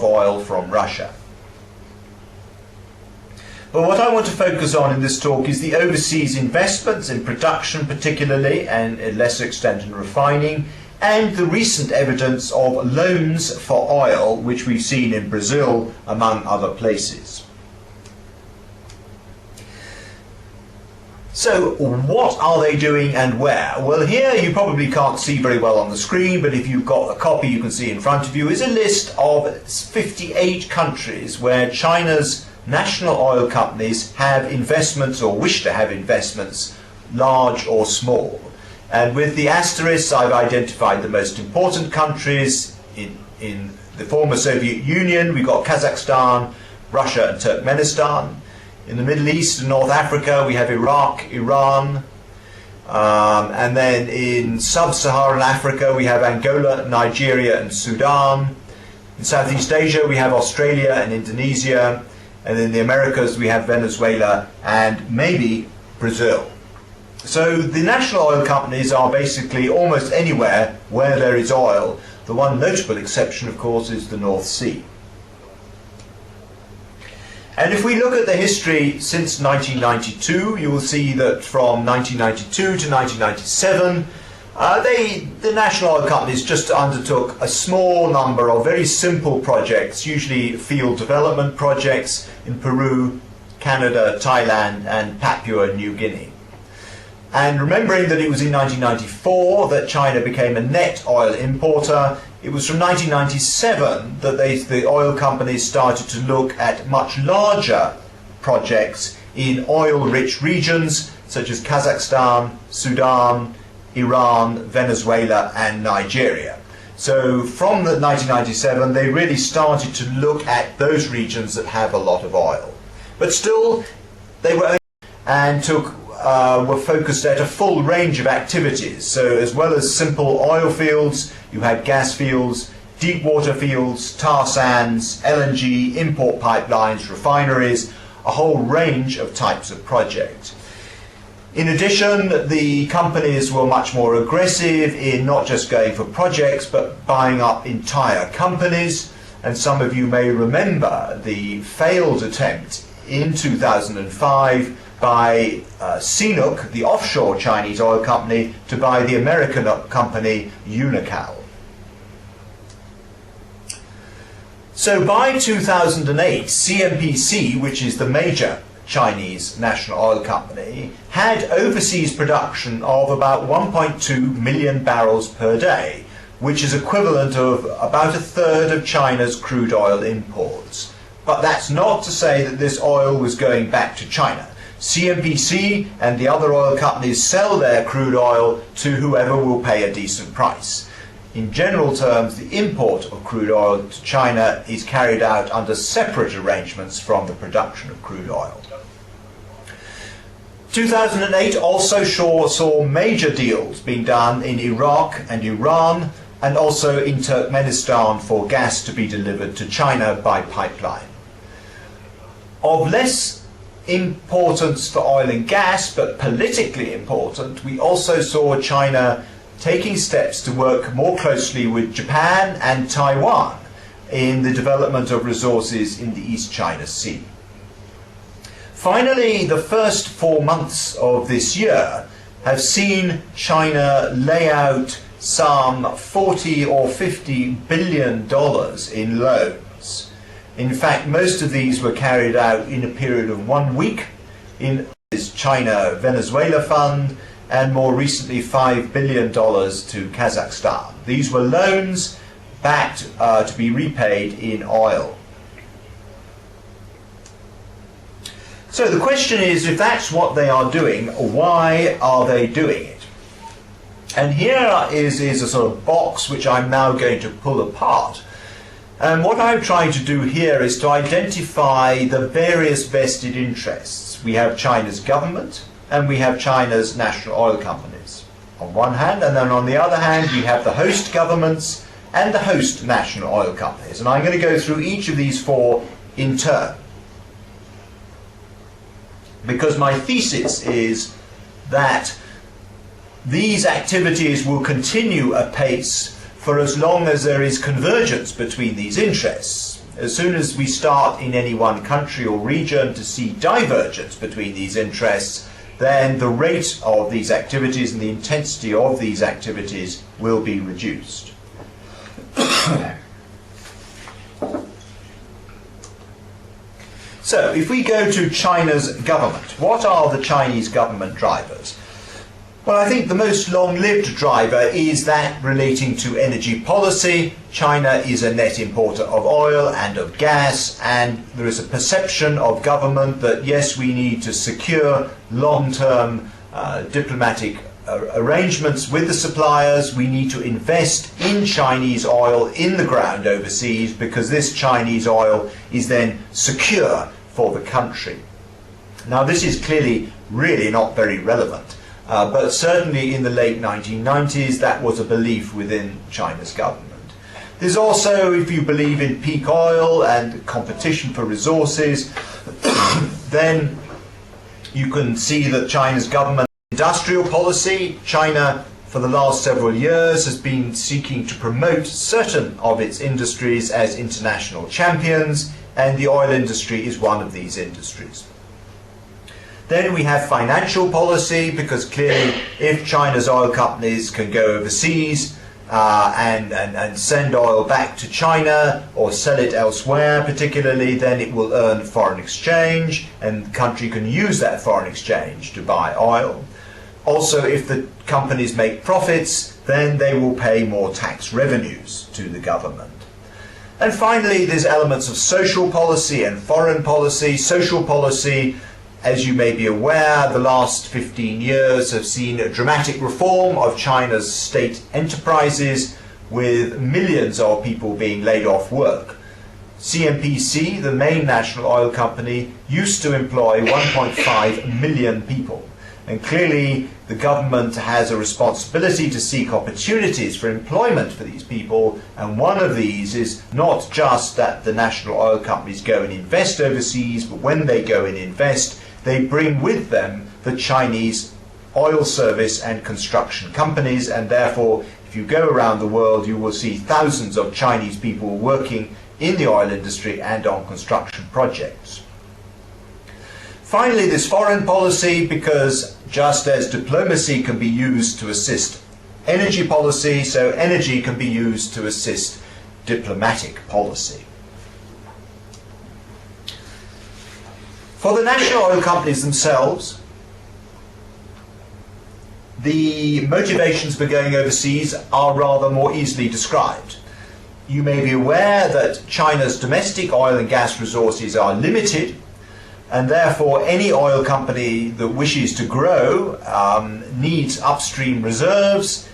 oil from Russia. But what I want to focus on in this talk is the overseas investments in production particularly, and to a lesser extent in refining, and the recent evidence of loans for oil which we've seen in Brazil among other places. So what are they doing and where? Well, here you probably can't see very well on the screen, but if you've got a copy you can see in front of you, is a list of 58 countries where China's national oil companies have investments or wish to have investments, large or small. And with the asterisks I've identified the most important countries. In the former Soviet Union we've got Kazakhstan, Russia and Turkmenistan. In the Middle East and North Africa we have Iraq, Iran, and then in sub-Saharan Africa we have Angola, Nigeria and Sudan. In Southeast Asia we have Australia and Indonesia, and in the Americas we have Venezuela and maybe Brazil. So the national oil companies are basically almost anywhere where there is oil. The one notable exception, of course, is the North Sea. And if we look at the history since 1992, you will see that from 1992 to 1997, the national oil companies just undertook a small number of very simple projects, usually field development projects in Peru, Canada, Thailand and Papua New Guinea. And remembering that it was in 1994 that China became a net oil importer, it was from 1997 that the oil companies started to look at much larger projects in oil-rich regions such as Kazakhstan, Sudan, Iran, Venezuela and Nigeria. So from 1997 they really started to look at those regions that have a lot of oil. But still they were were focused at a full range of activities. So as well as simple oil fields, you had gas fields, deep water fields, tar sands, LNG, import pipelines, refineries, a whole range of types of projects. In addition, the companies were much more aggressive in not just going for projects but buying up entire companies. And some of you may remember the failed attempt in 2005 by CNOOC, the offshore Chinese oil company, to buy the American company Unocal. So by 2008, CNPC, which is the major Chinese national oil company, had overseas production of about 1.2 million barrels per day, which is equivalent of about a third of China's crude oil imports. But that's not to say that this oil was going back to China. CNPC and the other oil companies sell their crude oil to whoever will pay a decent price. In general terms, the import of crude oil to China is carried out under separate arrangements from the production of crude oil. 2008 also saw major deals being done in Iraq and Iran, and also in Turkmenistan for gas to be delivered to China by pipeline. Of less importance for oil and gas, but politically important, we also saw China taking steps to work more closely with Japan and Taiwan in the development of resources in the East China Sea. Finally, the first 4 months of this year have seen China lay out some 40 or 50 billion dollars in loans. In fact, most of these were carried out in a period of 1 week in this China-Venezuela fund, and more recently $5 billion to Kazakhstan. These were loans backed to be repaid in oil. So the question is, if that's what they are doing, why are they doing it? And here is a sort of box which I'm now going to pull apart. And what I'm trying to do here is to identify the various vested interests. We have China's government and we have China's national oil companies on one hand, and then on the other hand we have the host governments and the host national oil companies. And I'm going to go through each of these four in turn, because my thesis is that these activities will continue apace for as long as there is convergence between these interests. As soon as we start in any one country or region to see divergence between these interests, then the rate of these activities and the intensity of these activities will be reduced. So, if we go to China's government, what are the Chinese government drivers? Well, I think the most long-lived driver is that relating to energy policy. China is a net importer of oil and of gas, and there is a perception of government that, yes, we need to secure long-term diplomatic arrangements with the suppliers. We need to invest in Chinese oil in the ground overseas, because this Chinese oil is then secure for the country. Now, this is clearly really not very relevant. But certainly in the late 1990s, that was a belief within China's government. There's also, if you believe in peak oil and competition for resources, then you can see that China's government industrial policy, China for the last several years has been seeking to promote certain of its industries as international champions, and the oil industry is one of these industries. Then we have financial policy, because clearly if China's oil companies can go overseas and send oil back to China or sell it elsewhere particularly, then it will earn foreign exchange, and the country can use that foreign exchange to buy oil. Also, if the companies make profits, then they will pay more tax revenues to the government. And finally, there's elements of social policy and foreign policy. Social policy, as you may be aware, the last 15 years have seen a dramatic reform of China's state enterprises, with millions of people being laid off work. CNPC, the main national oil company, used to employ 1.5 million people. And clearly the government has a responsibility to seek opportunities for employment for these people, and one of these is not just that the national oil companies go and invest overseas, but when they go and invest, they bring with them the Chinese oil service and construction companies, and therefore if you go around the world you will see thousands of Chinese people working in the oil industry and on construction projects. Finally, there's foreign policy, because just as diplomacy can be used to assist energy policy, so energy can be used to assist diplomatic policy. For the national oil companies themselves, the motivations for going overseas are rather more easily described. You may be aware that China's domestic oil and gas resources are limited, and therefore any oil company that wishes to grow needs upstream reserves,